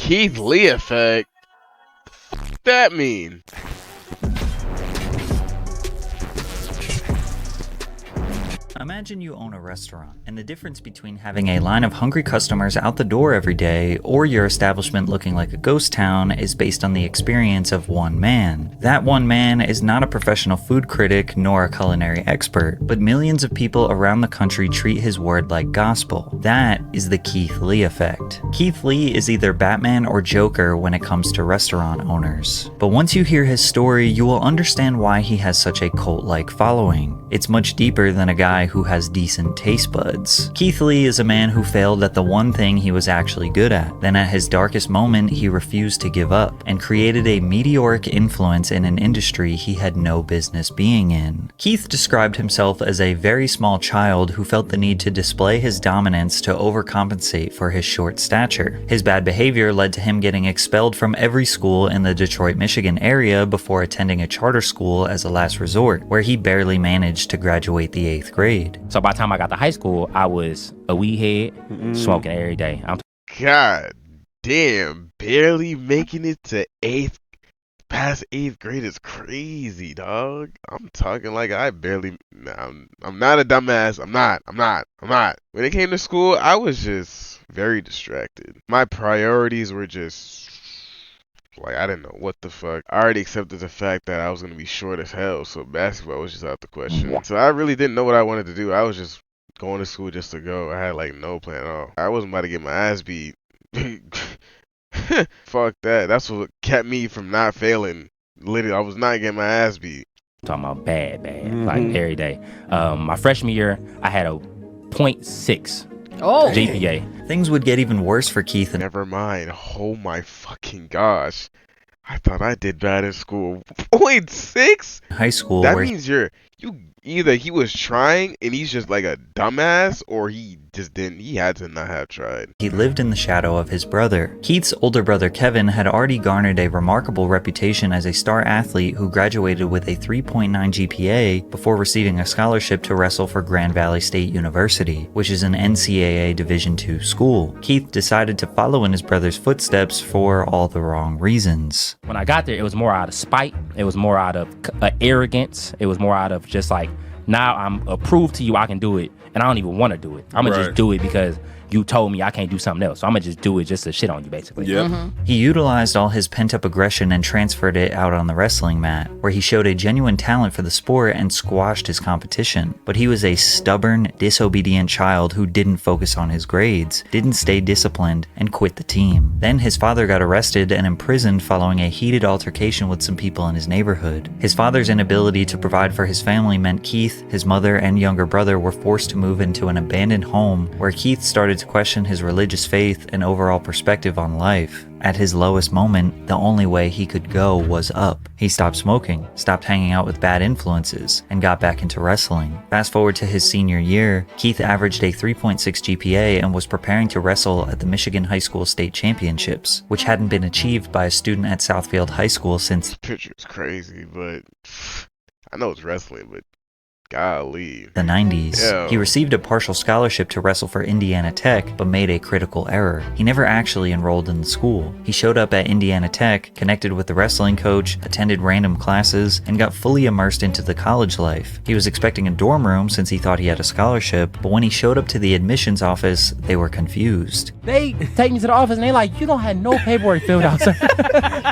Keith Lee effect? What that mean? Imagine you own a restaurant, and the difference between having a line of hungry customers out the door every day or your establishment looking like a ghost town is based on the experience of one man. That one man is not a professional food critic nor a culinary expert, but millions of people around the country treat his word like gospel. That is the Keith Lee effect. Keith Lee is either Batman or Joker when it comes to restaurant owners. But once you hear his story, you will understand why he has such a cult-like following. It's much deeper than a guy who has decent taste buds. Keith Lee is a man who failed at the one thing he was actually good at. Then at his darkest moment, he refused to give up and created a meteoric influence in an industry he had no business being in. Keith described himself as a very small child who felt the need to display his dominance to overcompensate for his short stature. His bad behavior led to him getting expelled from every school in the Detroit, Michigan area before attending a charter school as a last resort, where he barely managed to graduate the 8th grade. So by the time I got to high school, I was a weed head, smoking every day. God damn, barely making it to past 8th grade is crazy, dog. I'm talking like I barely, I'm not a dumbass. I'm not. When it came to school, I was just very distracted. My priorities were just, like, I didn't know what the fuck. I already accepted the fact that I was going to be short as hell, so basketball was just out the question. So I really didn't know what I wanted to do. I was just going to school just to go. I had, like, no plan at all. I wasn't about to get my ass beat. Fuck that. That's what kept me from not failing. Literally, I was not getting my ass beat. Talking about bad, like every day. My freshman year, I had a 0.6 GPA. Things would get even worse for Keith. Never mind. Oh my fucking gosh. I thought I did bad in school. 0.6? High school. That means either he was trying and he's just like a dumbass, or he just didn't. He had to not have tried. He lived in the shadow of his brother. Keith's older brother Kevin had already garnered a remarkable reputation as a star athlete who graduated with a 3.9 GPA before receiving a scholarship to wrestle for Grand Valley State University, which is an NCAA Division II school. Keith decided to follow in his brother's footsteps for all the wrong reasons. When I got there, it was more out of spite. It was more out of arrogance. It was more out of just like, now I'm approved to you, I can do it, and I don't even want to do it. I'm going to just do it because you told me I can't do something else. So I'm going to just do it just to shit on you, basically. Yeah. He utilized all his pent-up aggression and transferred it out on the wrestling mat, where he showed a genuine talent for the sport and squashed his competition. But he was a stubborn, disobedient child who didn't focus on his grades, didn't stay disciplined, and quit the team. Then his father got arrested and imprisoned following a heated altercation with some people in his neighborhood. His father's inability to provide for his family meant Keith, his mother, and younger brother were forced to move into an abandoned home, where Keith started to question his religious faith and overall perspective on life. At his lowest moment, the only way he could go was up. He stopped smoking, stopped hanging out with bad influences, and got back into wrestling. Fast forward to his senior year, Keith averaged a 3.6 GPA and was preparing to wrestle at the Michigan High School State Championships, which hadn't been achieved by a student at Southfield High School since— This picture is crazy, but I know it's wrestling, but golly. the 90s. Yeah. He received a partial scholarship to wrestle for Indiana Tech, but made a critical error. He never actually enrolled in the school. He showed up at Indiana Tech, connected with the wrestling coach, attended random classes, and got fully immersed into the college life. He was expecting a dorm room since he thought he had a scholarship, but when he showed up to the admissions office, they were confused. They take me to the office and they like, you don't have no paperwork filled out, sir.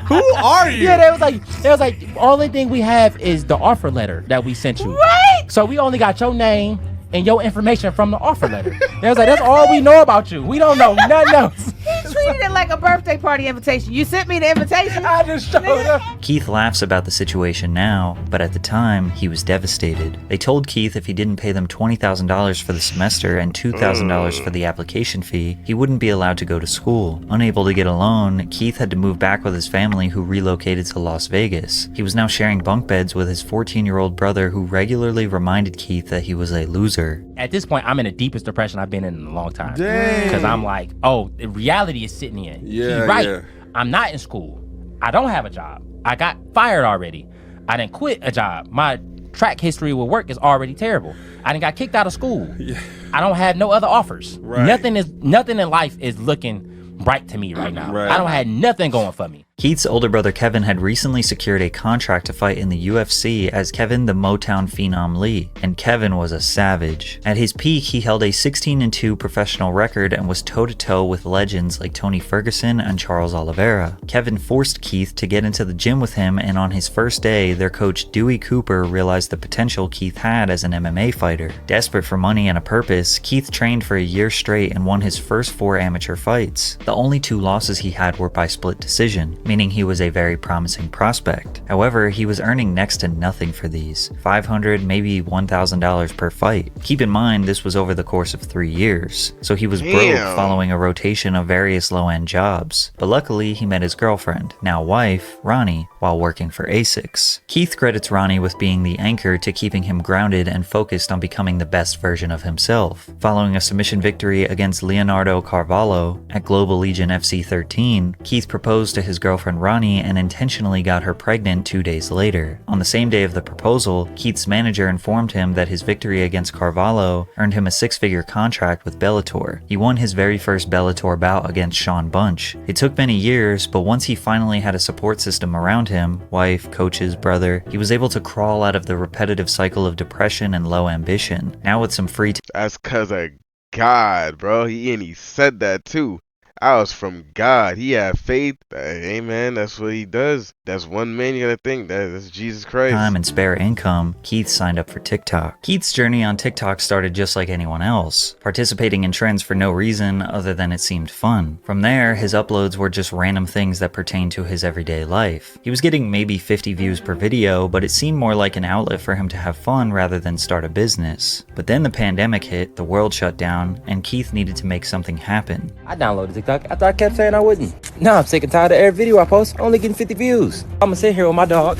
Who are you? Yeah, they was like, only thing we have is the offer letter that we sent you. Right? So we only got your name and your information from the offer letter. They was like, that's all we know about you. We don't know nothing else. He treated it like a birthday party invitation. You sent me the invitation. I just showed up. Keith laughs about the situation now, but at the time, he was devastated. They told Keith if he didn't pay them $20,000 for the semester and $2,000 for the application fee, he wouldn't be allowed to go to school. Unable to get a loan, Keith had to move back with his family, who relocated to Las Vegas. He was now sharing bunk beds with his 14-year-old brother, who regularly reminded Keith that he was a loser. At this point, I'm in the deepest depression I've been in a long time. Dang. Because I'm like, oh, the reality is sitting in. Yeah, He's right. yeah. I'm not in school. I don't have a job. I got fired already. I didn't quit a job. My track history with work is already terrible. I done got kicked out of school. Yeah. I don't have no other offers. Right. Nothing in life is looking bright to me right now. Right. I don't have nothing going for me. Keith's older brother Kevin had recently secured a contract to fight in the UFC as Kevin the Motown Phenom Lee, and Kevin was a savage. At his peak, he held a 16-2 professional record and was toe-to-toe with legends like Tony Ferguson and Charles Oliveira. Kevin forced Keith to get into the gym with him, and on his first day, their coach Dewey Cooper realized the potential Keith had as an MMA fighter. Desperate for money and a purpose, Keith trained for a year straight and won his first 4 amateur fights. The only 2 losses he had were by split decision, meaning he was a very promising prospect. However, he was earning next to nothing for these, $500, maybe $1,000 per fight. Keep in mind, this was over the course of 3 years, so he was broke following a rotation of various low-end jobs. But luckily, he met his girlfriend, now wife, Ronnie, while working for ASICS. Keith credits Ronnie with being the anchor to keeping him grounded and focused on becoming the best version of himself. Following a submission victory against Leonardo Carvalho at Global Legion FC 13, Keith proposed to his girlfriend Ronnie and intentionally got her pregnant 2 days later. On the same day of the proposal, Keith's manager informed him that his victory against Carvalho earned him a 6-figure contract with Bellator. He won his very first Bellator bout against Sean Bunch. It took many years, but once he finally had a support system around him, wife, coaches, brother, he was able to crawl out of the repetitive cycle of depression and low ambition. Now with some free That's cause of God, bro. He said that too. I was from God. He had faith. Hey, man, that's what he does. That's one man you gotta think. That's Jesus Christ. time and spare income, Keith signed up for TikTok. Keith's journey on TikTok started just like anyone else, participating in trends for no reason other than it seemed fun. From there, his uploads were just random things that pertained to his everyday life. He was getting maybe 50 views per video, but it seemed more like an outlet for him to have fun rather than start a business. But then the pandemic hit, the world shut down, and Keith needed to make something happen. I downloaded TikTok after I kept saying I wouldn't. Now I'm sick and tired of every video I post only getting 50 views. I'ma sit here with my dog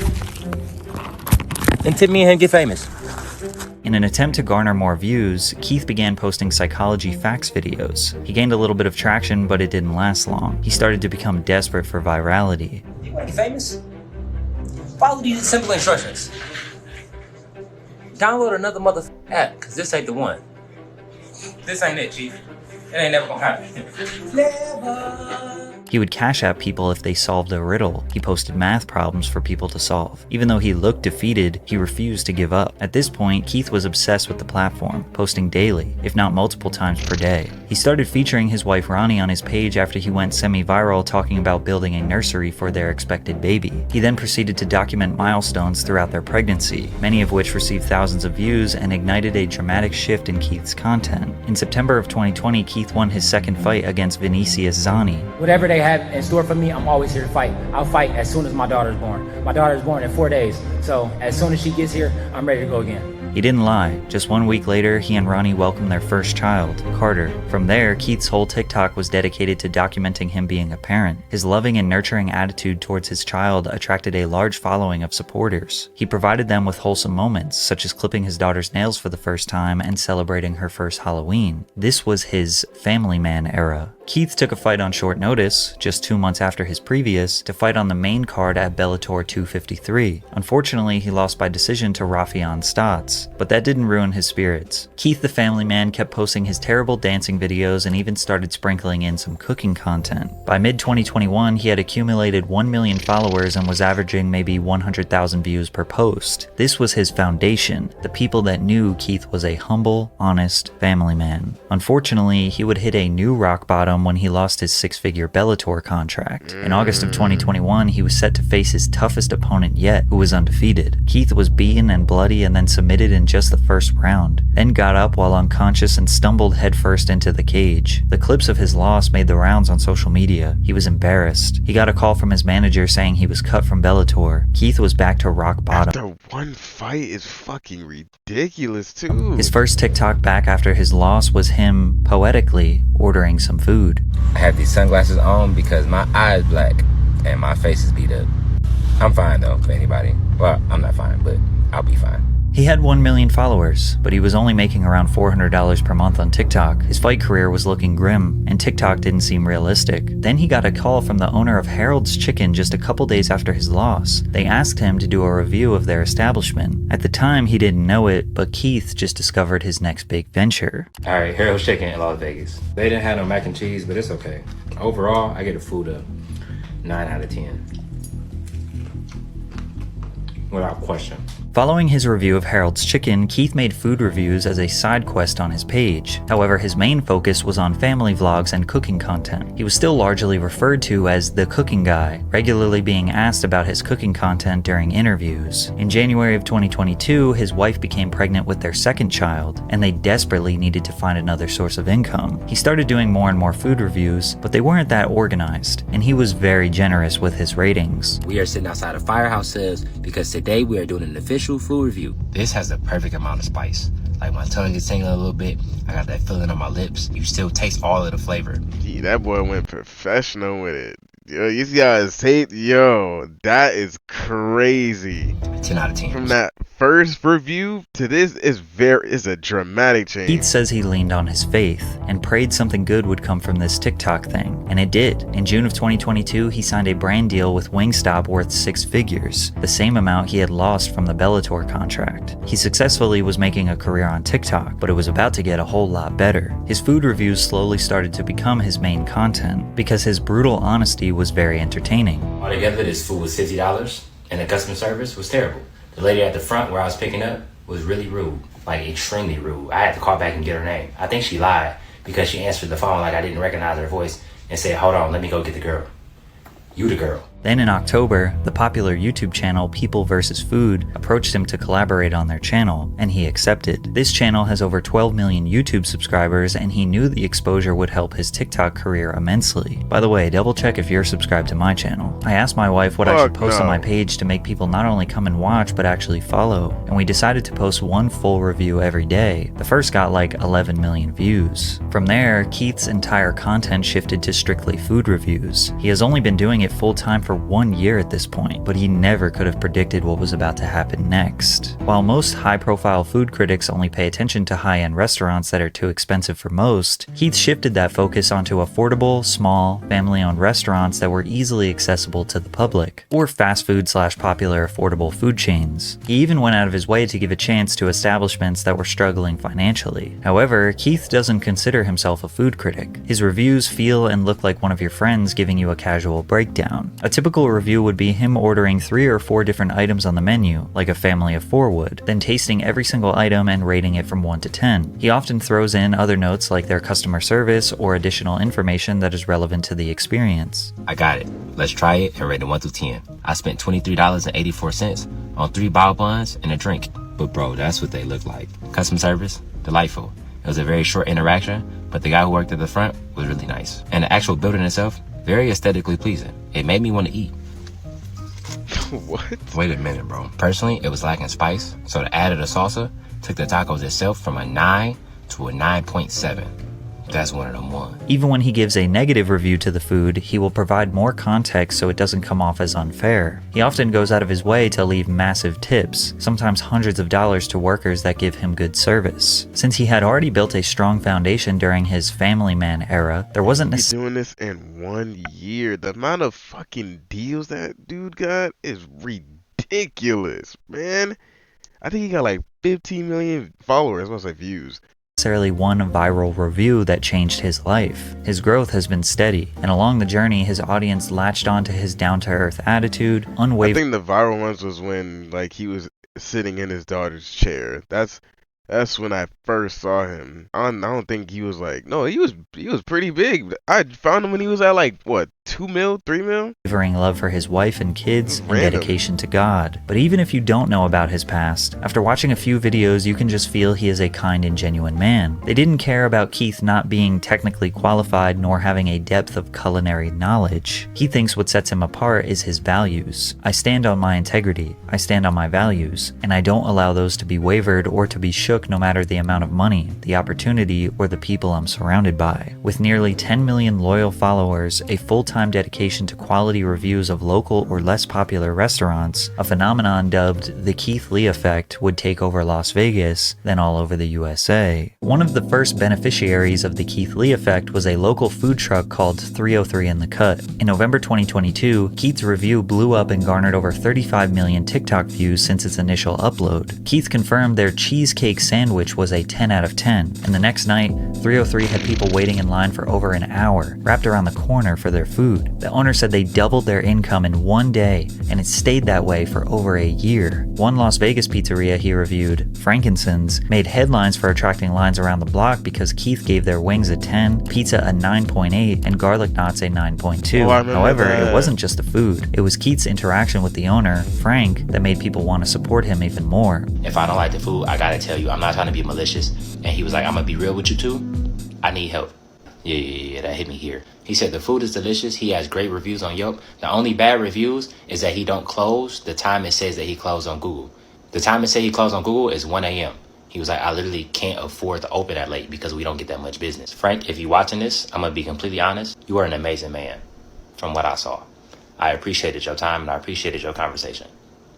until me and him get famous. In an attempt to garner more views, Keith began posting psychology facts videos. He gained a little bit of traction, but it didn't last long. He started to become desperate for virality. You wanna get famous? Follow these simple instructions. Download another app, cause this ain't the one. This ain't it, Chief. It ain't never gonna happen. Never. He would cash out people if they solved a riddle. He posted math problems for people to solve. Even though he looked defeated, he refused to give up. At this point, Keith was obsessed with the platform, posting daily, if not multiple times per day. He started featuring his wife Ronnie on his page after he went semi-viral talking about building a nursery for their expected baby. He then proceeded to document milestones throughout their pregnancy, many of which received thousands of views and ignited a dramatic shift in Keith's content. In September of 2020, Keith won his second fight against Vinicius Zani. Whatever they have in store for me, I'm always here to fight. I'll fight as soon as my daughter's born. My daughter is born in 4 days, so as soon as she gets here, I'm ready to go again. He didn't lie. Just 1 week later, he and Ronnie welcomed their first child, Carter. From there, Keith's whole TikTok was dedicated to documenting him being a parent. His loving and nurturing attitude towards his child attracted a large following of supporters. He provided them with wholesome moments, such as clipping his daughter's nails for the first time and celebrating her first Halloween. This was his family man era. Keith took a fight on short notice, just 2 months after his previous, to fight on the main card at Bellator 253. Unfortunately, he lost by decision to Rafion Stotts, but that didn't ruin his spirits. Keith the family man kept posting his terrible dancing videos and even started sprinkling in some cooking content. By mid-2021, he had accumulated 1 million followers and was averaging maybe 100,000 views per post. This was his foundation, the people that knew Keith was a humble, honest family man. Unfortunately, he would hit a new rock bottom when he lost his 6-figure Bellator contract. In August of 2021, he was set to face his toughest opponent yet, who was undefeated. Keith was beaten and bloody and then submitted in just the first round, then got up while unconscious and stumbled headfirst into the cage. The clips of his loss made the rounds on social media. He was embarrassed. He got a call from his manager saying he was cut from Bellator. Keith was back to rock bottom. After one fight is fucking ridiculous too. His first TikTok back after his loss was him, poetically, ordering some food. I have these sunglasses on because my eye is black and my face is beat up. I'm fine though, for anybody. Well, I'm not fine, but I'll be fine. He had 1 million followers, but he was only making around $400 per month on TikTok. His fight career was looking grim, and TikTok didn't seem realistic. Then he got a call from the owner of Harold's Chicken just a couple days after his loss. They asked him to do a review of their establishment. At the time, he didn't know it, but Keith just discovered his next big venture. Alright, Harold's Chicken in Las Vegas. They didn't have no mac and cheese, but it's okay. Overall, I get a food a 9 out of 10. Without question. Following his review of Harold's Chicken, Keith made food reviews as a side quest on his page. However, his main focus was on family vlogs and cooking content. He was still largely referred to as the cooking guy, regularly being asked about his cooking content during interviews. In January of 2022, his wife became pregnant with their second child, and they desperately needed to find another source of income. He started doing more and more food reviews, but they weren't that organized, and he was very generous with his ratings. We are sitting outside of Firehouse Sales because today we are doing an official food review. This has the perfect amount of spice. Like my tongue is tingling a little bit. I got that feeling on my lips. You still taste all of the flavor. Yeah, that boy went professional with it. Yo, you guys say, yo, that is crazy. 10 out of 10. From that first review to this is a dramatic change. Keith says he leaned on his faith and prayed something good would come from this TikTok thing, and it did. In June of 2022, he signed a brand deal with Wingstop worth 6 figures, the same amount he had lost from the Bellator contract. He successfully was making a career on TikTok, but it was about to get a whole lot better. His food reviews slowly started to become his main content because his brutal honesty was very entertaining. Altogether, this food was $50, and the customer service was terrible. The lady at the front where I was picking up was really rude, like extremely rude. I had to call back and get her name. I think she lied because she answered the phone like I didn't recognize her voice and said, "Hold on, let me go get the girl." You the girl. Then in October, the popular YouTube channel People vs. Food approached him to collaborate on their channel, and he accepted. This channel has over 12 million YouTube subscribers, and he knew the exposure would help his TikTok career immensely. By the way, double check if you're subscribed to my channel. I asked my wife what I should post on my page to make people not only come and watch, but actually follow, and we decided to post one full review every day. The first got like 11 million views. From there, Keith's entire content shifted to strictly food reviews. He has only been doing it full-time for 1 year at this point, but he never could have predicted what was about to happen next. While most high-profile food critics only pay attention to high-end restaurants that are too expensive for most, Keith shifted that focus onto affordable, small, family-owned restaurants that were easily accessible to the public, or fast food/popular affordable food chains. He even went out of his way to give a chance to establishments that were struggling financially. However, Keith doesn't consider himself a food critic. His reviews feel and look like one of your friends giving you a casual breakdown. A typical review would be him ordering 3 or 4 different items on the menu, like a family of 4 would, then tasting every single item and rating it from 1 to 10. He often throws in other notes like their customer service or additional information that is relevant to the experience. I got it. Let's try it and rate it 1 through 10. I spent $23.84 on 3 bao buns and a drink. But bro, that's what they look like. Customer service, delightful. It was a very short interaction, but the guy who worked at the front was really nice. And the actual building itself, very aesthetically pleasing. It made me want to eat. What? Wait a minute, bro. Personally, it was lacking spice, so the add of the salsa took the tacos itself from a 9 to a 9.7. That's one of them ones. Even when he gives a negative review to the food, he will provide more context so it doesn't come off as unfair. He often goes out of his way to leave massive tips, sometimes hundreds of dollars to workers that give him good service. Since he had already built a strong foundation during his family man era, there wasn't He's doing this in 1 year. The amount of fucking deals that dude got is ridiculous, man. I think he got like 15 million followers. I was like views. Necessarily one viral review that changed his life. His growth has been steady, and along the journey, his audience latched onto his down-to-earth attitude, I unwavering. think the viral ones was when like he was sitting in his daughter's chair. That's when I first saw him. I don't think he was like, no, he was pretty big. I found him when he was at like what, 2 mil, 3 mil? Love for his wife and kids and Random. dedication to God. But even if you don't know about his past, after watching a few videos, you can just feel he is a kind and genuine man. They didn't care about Keith not being technically qualified nor having a depth of culinary knowledge. He thinks what sets him apart is his values. I stand on my integrity, I stand on my values, and I don't allow those to be wavered or to be shook shook no matter the amount of money, the opportunity, or the people I'm surrounded by. With nearly 10 million loyal followers, a full-time dedication to quality reviews of local or less popular restaurants, a phenomenon dubbed the Keith Lee effect would take over Las Vegas, then all over the USA. One of the first beneficiaries of the Keith Lee effect was a local food truck called 303 in the Cut. In November 2022, Keith's review blew up and garnered over 35 million TikTok views since its initial upload. Keith confirmed their cheesecake sandwich was a 10 out of 10, and the next night, 303 had people waiting in line for over an hour, wrapped around the corner for their food. The owner said they doubled their income in one day, and it stayed that way for over a year. One Las Vegas pizzeria he reviewed, Frankincense, made headlines for attracting lines around the block because Keith gave their wings a 10, pizza a 9.8, and garlic knots a 9.2. However, it wasn't just the food. It was Keith's interaction with the owner, Frank, that made people want to support him even more. If I don't like the food, I gotta tell you, I'm not trying to be malicious. And he was like, I'm gonna be real with you too. I need help. Yeah, that hit me here. He said the food is delicious. He has great reviews on Yelp. The only bad reviews is that he don't close the time it says that he closed on Google. The time it says he closed on Google is 1 a.m. He was like, I literally can't afford to open that late because we don't get that much business. Frank, if you're watching this, I'm gonna be completely honest. You are an amazing man from what I saw. I appreciated your time and I appreciated your conversation.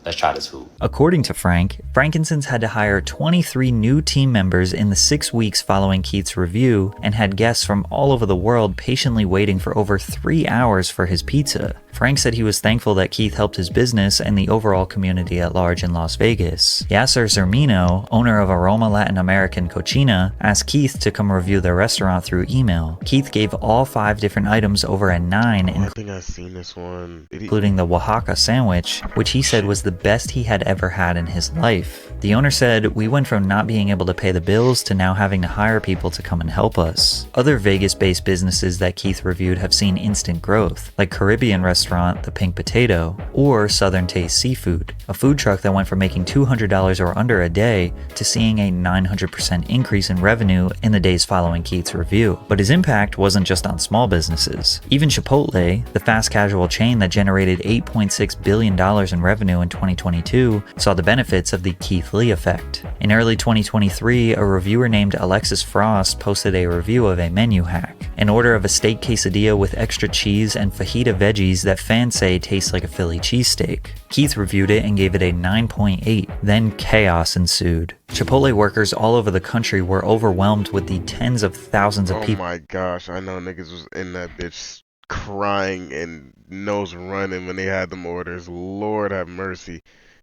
Let's try this food. According to Frank, Frankincense had to hire 23 new team members in the 6 weeks following Keith's review and had guests from all over the world patiently waiting for over 3 hours for his pizza. Frank said he was thankful that Keith helped his business and the overall community at large in Las Vegas. Yasser Zermino, owner of Aroma Latin American Cochina, asked Keith to come review their restaurant through email. Keith gave all 5 different items over a 9, I think I've seen this one. including the Oaxaca sandwich, which he said was the best he had ever had in his life. The owner said, "We went from not being able to pay the bills to now having to hire people to come and help us." Other Vegas-based businesses that Keith reviewed have seen instant growth, like Caribbean restaurant The Pink Potato, or Southern Taste Seafood, a food truck that went from making $200 or under a day to seeing a 900% increase in revenue in the days following Keith's review. But his impact wasn't just on small businesses. Even Chipotle, the fast casual chain that generated $8.6 billion in revenue in 2022, saw the benefits of the Keith Lee effect. In early 2023, a reviewer named Alexis Frost posted a review of a menu hack, an order of a steak quesadilla with extra cheese and fajita veggies that fans say tastes like a Philly cheesesteak. Keith reviewed it and gave it a 9.8. Then chaos ensued. Chipotle workers all over the country were overwhelmed with the tens of thousands of people. Oh my gosh, I know niggas was in that bitch crying and nose running when they had them orders. Lord have mercy.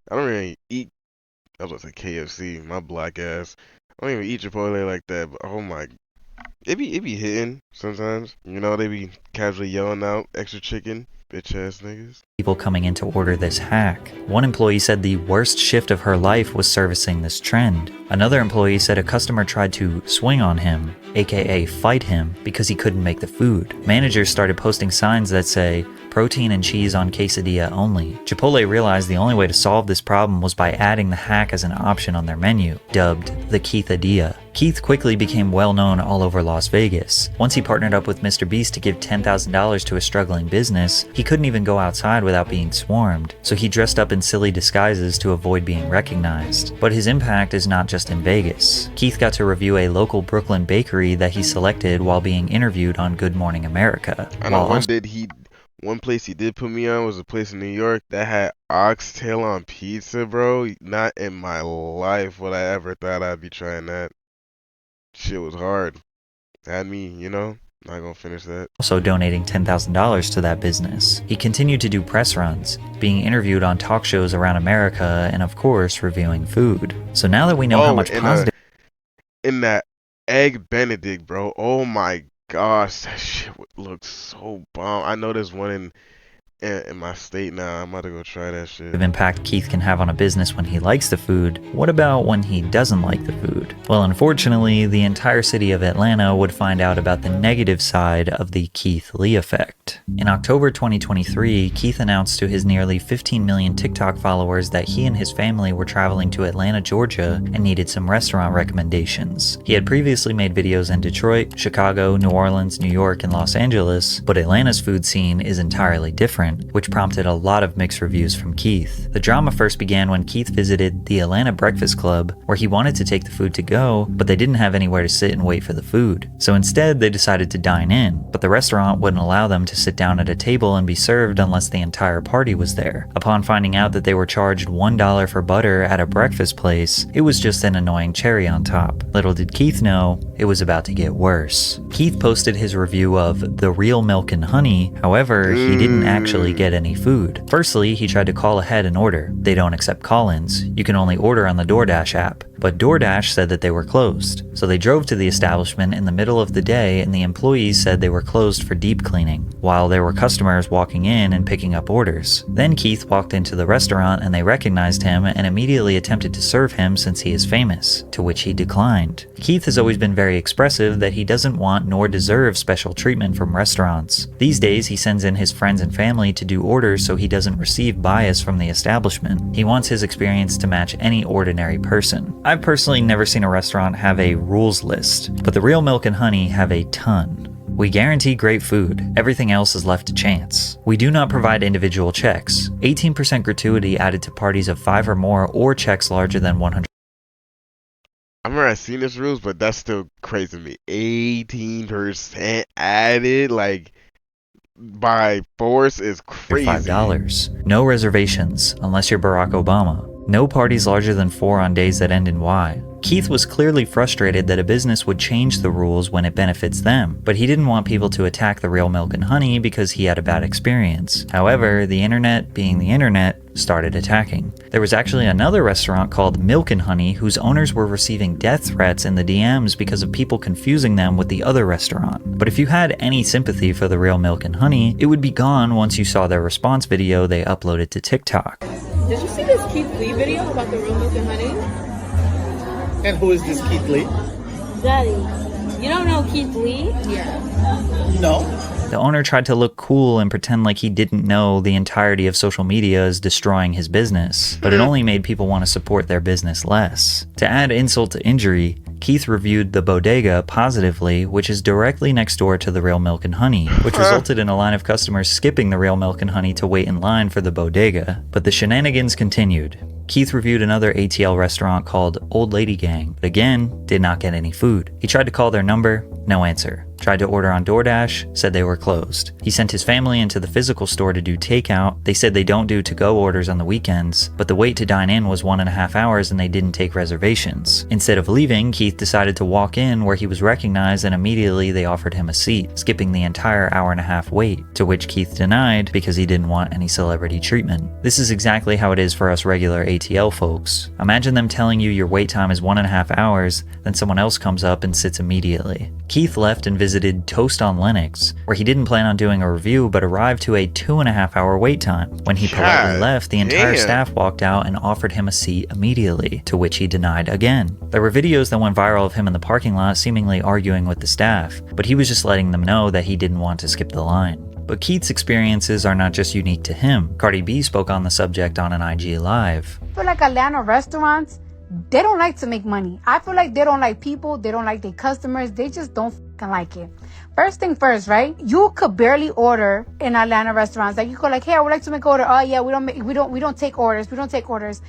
I don't really eat, I was gonna say KFC, my black ass. I don't even eat Chipotle like that, but oh my, it be hitting sometimes. You know, they be casually yelling out extra chicken, bitch ass niggas. People coming in to order this hack. One employee said the worst shift of her life was servicing this trend. Another employee said a customer tried to swing on him, aka fight him, because he couldn't make the food. Managers started posting signs that say, "Protein and cheese on quesadilla only." Chipotle realized the only way to solve this problem was by adding the hack as an option on their menu, dubbed the Keithadilla. Keith quickly became well known all over Las Vegas. Once he partnered up with Mr. Beast to give $10,000 to a struggling business, he couldn't even go outside without being swarmed, so he dressed up in silly disguises to avoid being recognized. But his impact is not just in Vegas. Keith got to review a local Brooklyn bakery that he selected while being interviewed on Good Morning America. I know one place he did put me on was a place in New York that had oxtail on pizza, bro. Not in my life would I ever thought I'd be trying that. Shit was hard. Had me, you know, not gonna finish that. Also donating $10,000 to that business. He continued to do press runs, being interviewed on talk shows around America, and of course, reviewing food. So now that we know how much positive... In that Egg Benedict, bro. Oh my gosh, that shit looks so bomb. I know there's one in my state now. I'm about to go try that shit. Impact Keith can have on a business when he likes the food. What about when he doesn't like the food? Well, unfortunately, the entire city of Atlanta would find out about the negative side of the Keith Lee effect. In October 2023, Keith announced to his nearly 15 million TikTok followers that he and his family were traveling to Atlanta, Georgia, and needed some restaurant recommendations. He had previously made videos in Detroit, Chicago, New Orleans, New York, and Los Angeles, but Atlanta's food scene is entirely different. different, which prompted a lot of mixed reviews from Keith. The drama first began when Keith visited the Atlanta Breakfast Club, where he wanted to take the food to go, but they didn't have anywhere to sit and wait for the food. So instead, they decided to dine in, but the restaurant wouldn't allow them to sit down at a table and be served unless the entire party was there. Upon finding out that they were charged $1 for butter at a breakfast place, it was just an annoying cherry on top. Little did Keith know, it was about to get worse. Keith posted his review of The Real Milk and Honey, however, he didn't actually get any food. Firstly, he tried to call ahead and order. They don't accept call-ins. You can only order on the DoorDash app. But DoorDash said that they were closed. So they drove to the establishment in the middle of the day and the employees said they were closed for deep cleaning, while there were customers walking in and picking up orders. Then Keith walked into the restaurant and they recognized him and immediately attempted to serve him since he is famous, to which he declined. Keith has always been very expressive that he doesn't want nor deserve special treatment from restaurants. These days he sends in his friends and family to do orders so he doesn't receive bias from the establishment. He wants his experience to match any ordinary person. I've personally never seen a restaurant have a rules list, but the Real Milk and Honey have a ton. We guarantee great food. Everything else is left to chance. We do not provide individual checks. 18% gratuity added to parties of 5 or more or checks larger than 100. I remember I seen this rules, but that's still crazy to me. 18% added, like, by force is crazy. $5. No reservations, unless you're Barack Obama. No parties larger than 4 on days that end in Y. Keith was clearly frustrated that a business would change the rules when it benefits them, but he didn't want people to attack the Real Milk and Honey because he had a bad experience. However, the internet, being the internet, started attacking. There was actually another restaurant called Milk and Honey whose owners were receiving death threats in the DMs because of people confusing them with the other restaurant. But if you had any sympathy for the Real Milk and Honey, it would be gone once you saw their response video they uploaded to TikTok. Did you see this Keith Lee video about the Real Milk and Honey? And who is this Keith Lee? Daddy, you don't know Keith Lee? Yeah. No. The owner tried to look cool and pretend like he didn't know the entirety of social media is destroying his business, but it only made people want to support their business less. To add insult to injury, Keith reviewed the bodega positively, which is directly next door to the Real Milk and Honey, which resulted in a line of customers skipping the Real Milk and Honey to wait in line for the bodega. But the shenanigans continued. Keith reviewed another ATL restaurant called Old Lady Gang, but again, did not get any food. He tried to call their number, no answer. Tried to order on DoorDash, said they were closed. He sent his family into the physical store to do takeout. They said they don't do to-go orders on the weekends, but the wait to dine in was 1.5 hours and they didn't take reservations. Instead of leaving, Keith decided to walk in where he was recognized and immediately they offered him a seat, skipping the entire hour-and-a-half wait, to which Keith denied because he didn't want any celebrity treatment. This is exactly how it is for us regular ATL folks. Imagine them telling you your wait time is 1.5 hours, then someone else comes up and sits immediately. Keith left and visited Toast on Linux, where he didn't plan on doing a review but arrived to a 2.5 hour wait time. When he politely left, the entire staff walked out and offered him a seat immediately, to which he denied again. There were videos that went viral of him in the parking lot seemingly arguing with the staff, but he was just letting them know that he didn't want to skip the line. But Keith's experiences are not just unique to him. Cardi B spoke on the subject on an IG Live. I feel like Atlanta restaurants, they don't like to make money. I feel like they don't like people. They don't like their customers. They just don't fucking like it. First thing first, right? You could barely order in Atlanta restaurants. Like you go like, hey, I would like to make an order. Oh yeah, we don't take orders. We don't take orders.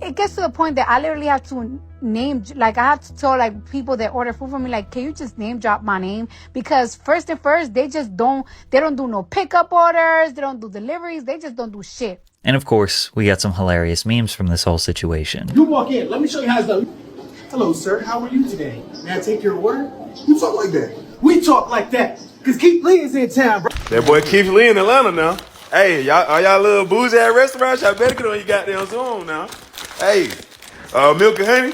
It gets to the point that I literally have to I have to tell like people that order food for me, like, can you just name drop my name? Because first and first, they don't do no pickup orders. They don't do deliveries. They just don't do shit. And of course, we got some hilarious memes from this whole situation. You walk in. Let me show you how it's done. Hello, sir. How are you today? May I take your order? You talk like that. We talk like that. Because Keith Lee is in town, bro. That boy Keith Lee in Atlanta now. Hey, y'all little boozy at restaurants? Y'all better get on your goddamn Zoom now. Hey, Milk and Honey?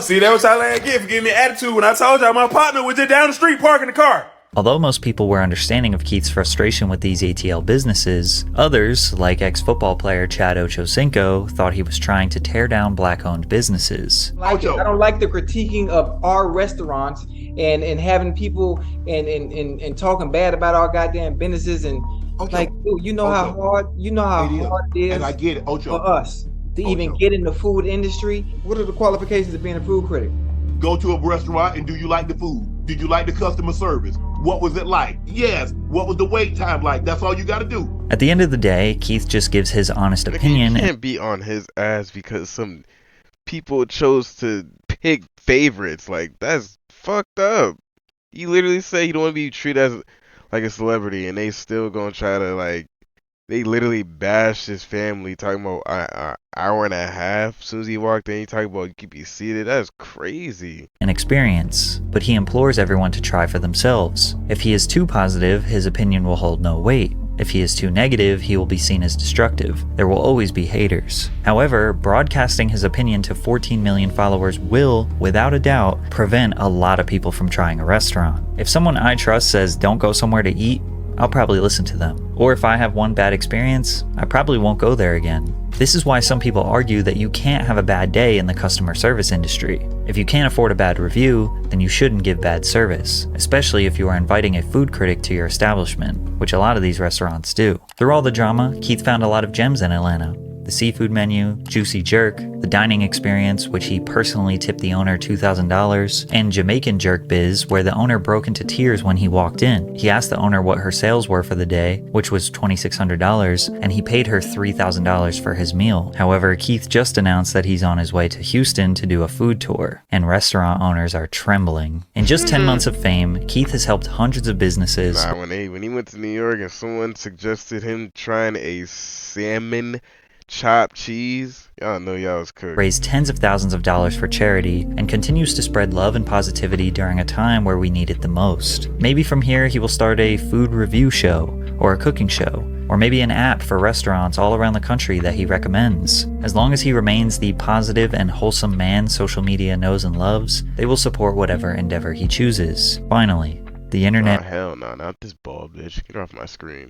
See, that was y'all ain't get for giving me attitude when I told y'all my partner was just down the street parking the car. Although most people were understanding of Keith's frustration with these ATL businesses, others, like ex-football player Chad Ochocinco, thought he was trying to tear down black-owned businesses. I don't like the critiquing of our restaurants and having people and talking bad about our goddamn businesses and like, dude, you know how hard it is, and I get it, Ocho, for us to even get in the food industry. What are the qualifications of being a food critic? go to a restaurant and do you like the food? Did you like the customer service? What was it like? Yes. What was the wait time like? That's all you got to do. At the end of the day, Keith just gives his honest opinion. You can't be on his ass because some people chose to pick favorites. Like, that's fucked up. You literally say you don't want to be treated as like a celebrity, and they still gonna try to, like, they literally bashed his family, talking about an hour and a half. As soon as he walked in, he talking about you could be seated. That's crazy. An experience, but he implores everyone to try for themselves. If he is too positive, his opinion will hold no weight. If he is too negative, he will be seen as destructive. There will always be haters. However, broadcasting his opinion to 14 million followers will, without a doubt, prevent a lot of people from trying a restaurant. If someone I trust says don't go somewhere to eat, I'll probably listen to them. Or if I have one bad experience, I probably won't go there again. This is why some people argue that you can't have a bad day in the customer service industry. If you can't afford a bad review, then you shouldn't give bad service, especially if you are inviting a food critic to your establishment, which a lot of these restaurants do. Through all the drama, Keith found a lot of gems in Atlanta. The seafood menu, juicy jerk, the dining experience, which he personally tipped the owner $2,000, and Jamaican jerk biz, where the owner broke into tears when he walked in. He asked the owner what her sales were for the day, which was $2,600, and he paid her $3,000 for his meal. However, Keith just announced that he's on his way to Houston to do a food tour, and restaurant owners are trembling. In just 10 months of fame, Keith has helped hundreds of businesses. When he went to New York and someone suggested him trying a salmon chopped cheese, y'all know y'all was cooked. Raised tens of thousands of dollars for charity, and continues to spread love and positivity during a time where we need it the most. Maybe from here he will start a food review show, or a cooking show, or maybe an app for restaurants all around the country that he recommends. As long as he remains the positive and wholesome man social media knows and loves, they will support whatever endeavor he chooses. Finally, the internet. Oh, hell no, not this bald bitch. Get her off my screen.